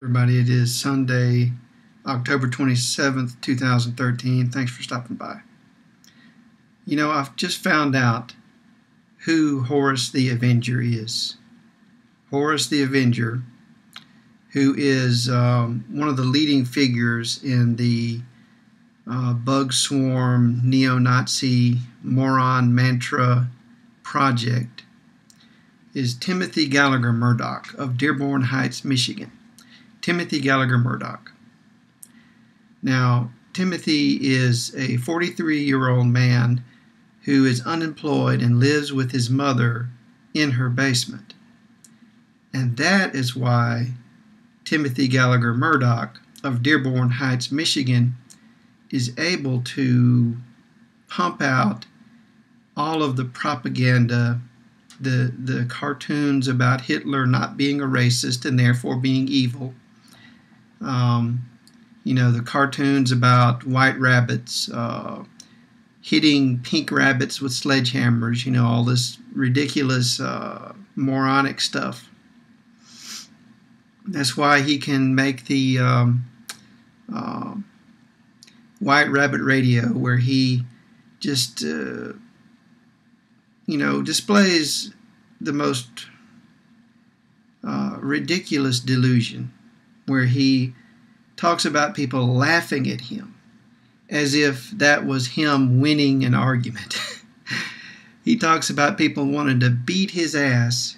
Everybody, it is Sunday, October 27th, 2013. Thanks for stopping by. You know, I've just found out who Horus the Avenger is. Horus the Avenger, who is one of the leading figures in the bug swarm neo-Nazi moron mantra project, is Timothy Gallagher Murdock of Dearborn Heights, Michigan. Timothy Gallagher Murdock. Now, Timothy is a 43-year-old man who is unemployed and lives with his mother in her basement. And that is why Timothy Gallagher Murdock of Dearborn Heights, Michigan is able to pump out all of the propaganda, the cartoons about Hitler not being a racist and therefore being evil. The cartoons about white rabbits hitting pink rabbits with sledgehammers, all this ridiculous moronic stuff. That's why he can make the White Rabbit Radio, where he just, displays the most ridiculous delusion, where he talks about people laughing at him as if that was him winning an argument. He talks about people wanting to beat his ass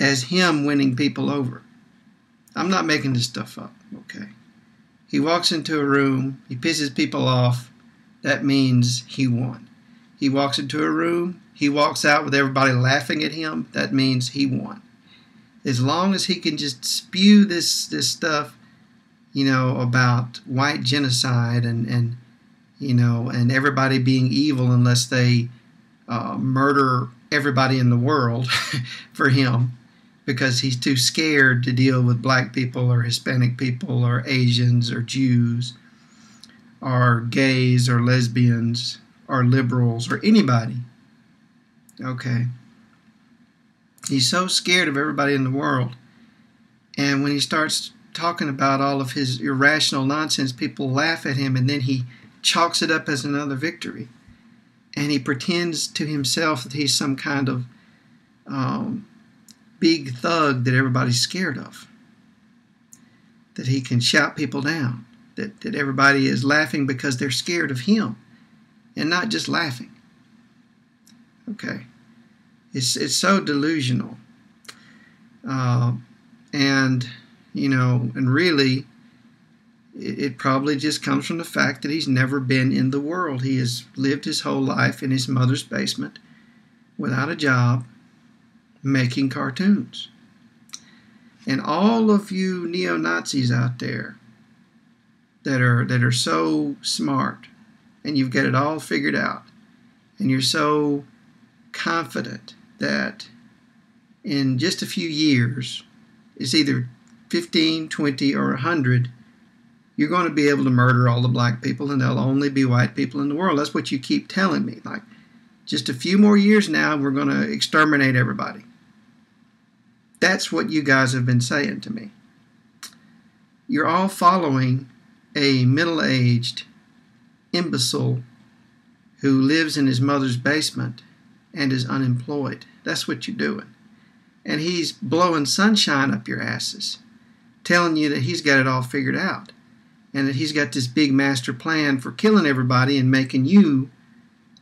as him winning people over. I'm not making this stuff up, okay? He walks into a room, he pisses people off, that means he won. He walks into a room, he walks out with everybody laughing at him, that means he won. As long as he can just spew this stuff, about white genocide and everybody being evil unless they murder everybody in the world for him, because he's too scared to deal with black people or Hispanic people or Asians or Jews or gays or lesbians or liberals or anybody. Okay. He's so scared of everybody in the world. And when he starts talking about all of his irrational nonsense, people laugh at him, and then he chalks it up as another victory. And he pretends to himself that he's some kind of big thug that everybody's scared of. That he can shout people down. That everybody is laughing because they're scared of him. And not just laughing. Okay. It's so delusional. And really, it probably just comes from the fact that he's never been in the world. He has lived his whole life in his mother's basement without a job, making cartoons. And all of you neo-Nazis out there that are so smart, and you've got it all figured out, and you're so confident that in just a few years, it's either 15, 20, or 100, you're going to be able to murder all the black people, and there'll only be white people in the world. That's what you keep telling me. Like, just a few more years now, we're going to exterminate everybody. That's what you guys have been saying to me. You're all following a middle-aged imbecile who lives in his mother's basement and is unemployed. That's what you're doing. And he's blowing sunshine up your asses, telling you that he's got it all figured out, and that he's got this big master plan for killing everybody and making you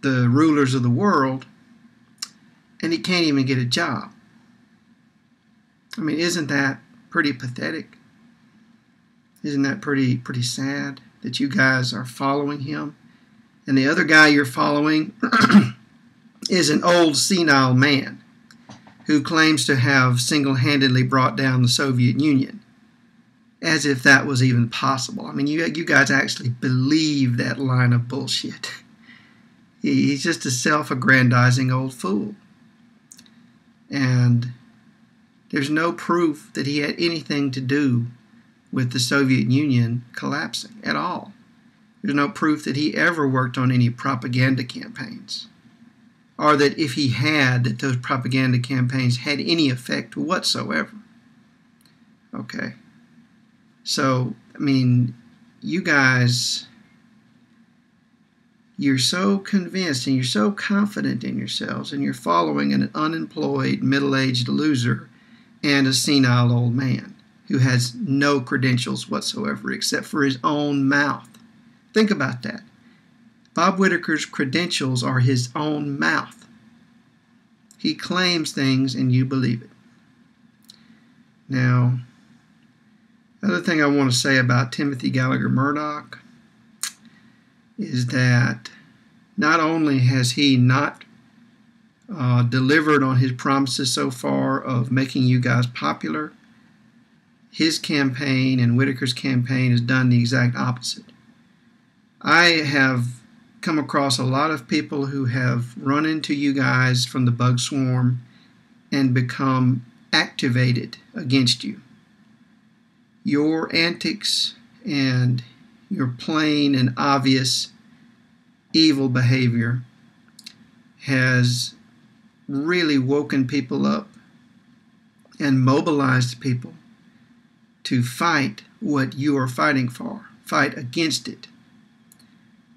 the rulers of the world, and he can't even get a job. I mean, isn't that pretty pathetic? Isn't that pretty sad that you guys are following him? And the other guy you're following is an old senile man who claims to have single-handedly brought down the Soviet Union, as if that was even possible. I mean, you guys actually believe that line of bullshit. He's just a self-aggrandizing old fool. And there's no proof that he had anything to do with the Soviet Union collapsing at all. There's no proof that he ever worked on any propaganda campaigns, or that if he had, that those propaganda campaigns had any effect whatsoever. Okay. So, I mean, you guys, you're so convinced and you're so confident in yourselves, and you're following an unemployed, middle-aged loser and a senile old man who has no credentials whatsoever except for his own mouth. Think about that. Bob Whitaker's credentials are his own mouth. He claims things and you believe it. Now, the other thing I want to say about Timothy Gallagher Murdock is that not only has he not delivered on his promises so far of making you guys popular, his campaign and Whitaker's campaign has done the exact opposite. I have come across a lot of people who have run into you guys from the bug swarm and become activated against you. Your antics and your plain and obvious evil behavior has really woken people up and mobilized people to fight what you are fighting for, fight against it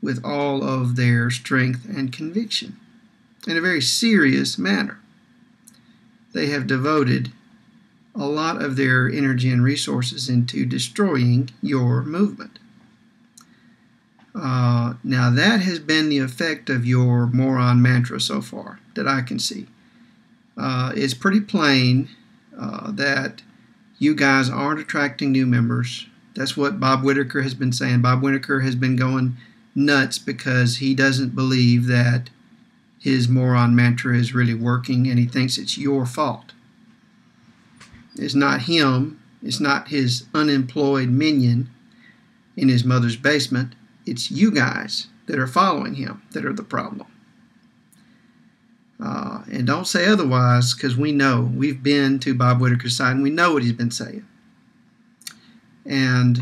with all of their strength and conviction in a very serious manner. They have devoted a lot of their energy and resources into destroying your movement. Now that has been the effect of your moron mantra so far that I can see. It's pretty plain that you guys aren't attracting new members. That's what Bob Whitaker has been saying. Bob Whitaker has been going nuts because he doesn't believe that his moron mantra is really working, and he thinks it's your fault. It's not him. It's not his unemployed minion in his mother's basement. It's you guys that are following him that are the problem. And don't say otherwise, because we know. We've been to Bob Whitaker's side, and we know what he's been saying. And,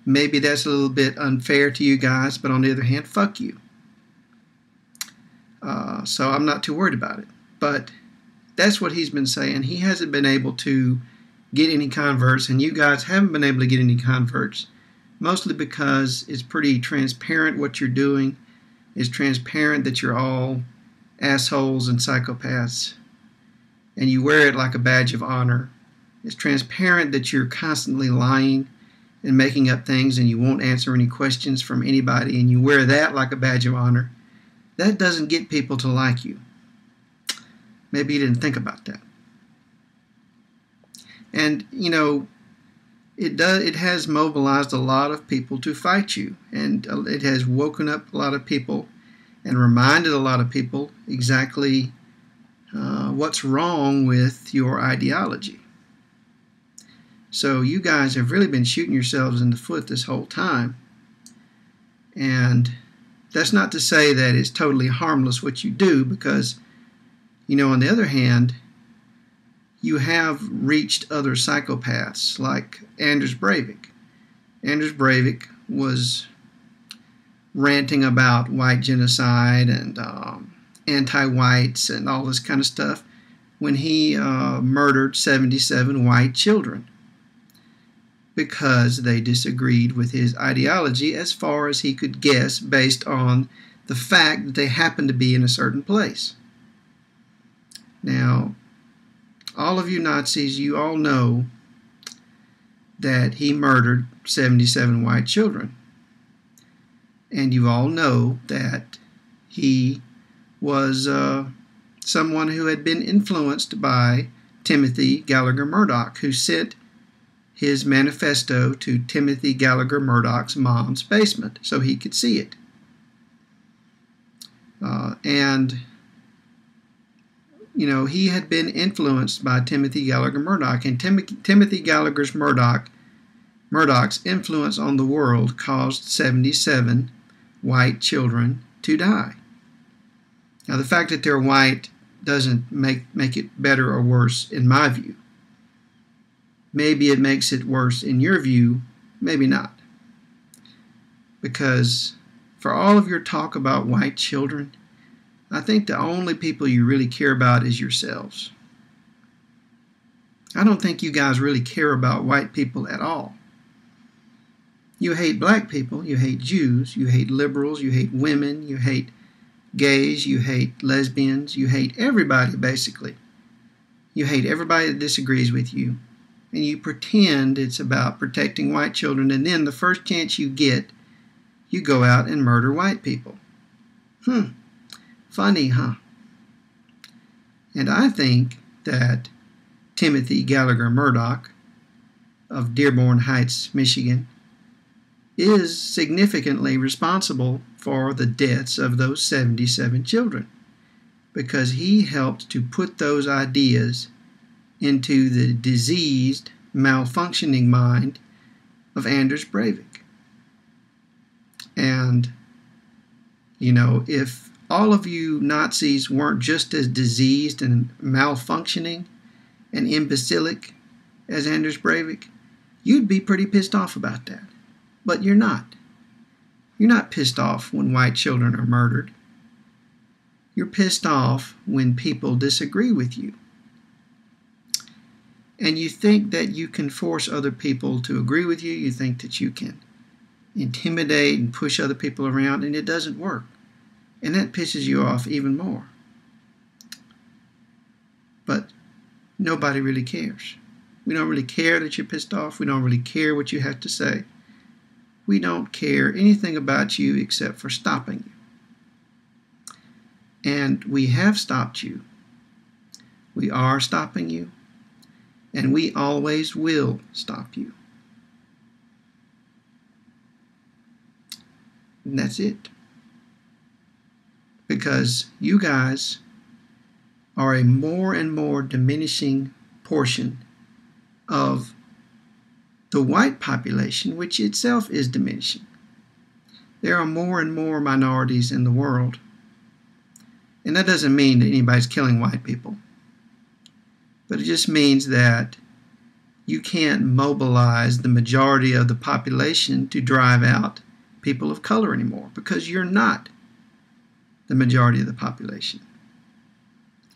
maybe that's a little bit unfair to you guys, but on the other hand, fuck you. So I'm not too worried about it. But that's what he's been saying. He hasn't been able to get any converts, and you guys haven't been able to get any converts, mostly because it's pretty transparent what you're doing. It's transparent that you're all assholes and psychopaths, and you wear it like a badge of honor. It's transparent that you're constantly lying and making up things, and you won't answer any questions from anybody, and you wear that like a badge of honor. That doesn't get people to like you. Maybe you didn't think about that. And, it has mobilized a lot of people to fight you, and it has woken up a lot of people and reminded a lot of people exactly what's wrong with your ideology. So you guys have really been shooting yourselves in the foot this whole time. And that's not to say that it's totally harmless what you do, because, on the other hand, you have reached other psychopaths like Anders Breivik. Anders Breivik was ranting about white genocide and anti-whites and all this kind of stuff when he murdered 77 white children because they disagreed with his ideology as far as he could guess based on the fact that they happened to be in a certain place. Now, all of you Nazis, you all know that he murdered 77 white children. And you all know that he was someone who had been influenced by Timothy Gallagher Murdock, who sent his manifesto to Timothy Gallagher Murdock's mom's basement so he could see it. He had been influenced by Timothy Gallagher Murdock, and Timothy Gallagher Murdock's influence on the world caused 77 white children to die. Now, the fact that they're white doesn't make it better or worse in my view. Maybe it makes it worse in your view, maybe not. Because for all of your talk about white children, I think the only people you really care about is yourselves. I don't think you guys really care about white people at all. You hate black people, you hate Jews, you hate liberals, you hate women, you hate gays, you hate lesbians, you hate everybody basically. You hate everybody that disagrees with you. And you pretend it's about protecting white children, and then the first chance you get, you go out and murder white people. Funny, huh? And I think that Timothy Gallagher Murdock of Dearborn Heights, Michigan, is significantly responsible for the deaths of those 77 children, because he helped to put those ideas into the diseased, malfunctioning mind of Anders Breivik. And, you know, if all of you Nazis weren't just as diseased and malfunctioning and imbecilic as Anders Breivik, you'd be pretty pissed off about that. But you're not. You're not pissed off when white children are murdered. You're pissed off when people disagree with you. And you think that you can force other people to agree with you. You think that you can intimidate and push other people around, and it doesn't work. And that pisses you off even more. But nobody really cares. We don't really care that you're pissed off. We don't really care what you have to say. We don't care anything about you except for stopping you. And we have stopped you. We are stopping you. And we always will stop you. And that's it. Because you guys are a more and more diminishing portion of the white population, which itself is diminishing. There are more and more minorities in the world. And that doesn't mean that anybody's killing white people. But it just means that you can't mobilize the majority of the population to drive out people of color anymore, because you're not the majority of the population.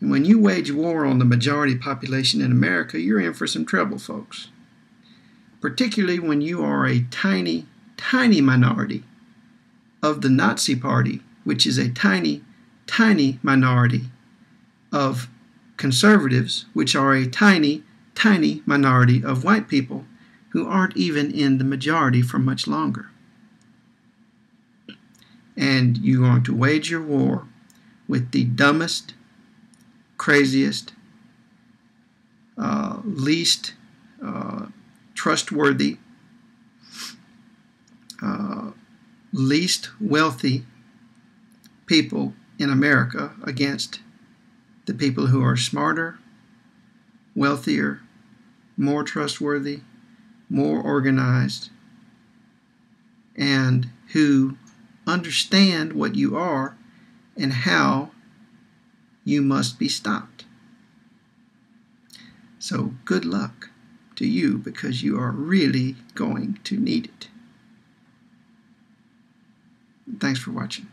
And when you wage war on the majority population in America, you're in for some trouble, folks. Particularly when you are a tiny, tiny minority of the Nazi Party, which is a tiny, tiny minority of conservatives, which are a tiny, tiny minority of white people who aren't even in the majority for much longer. And you're going to wage your war with the dumbest, craziest, least trustworthy, least wealthy people in America against the people who are smarter, wealthier, more trustworthy, more organized, and who understand what you are and how you must be stopped. So good luck to you, because you are really going to need it. Thanks for watching.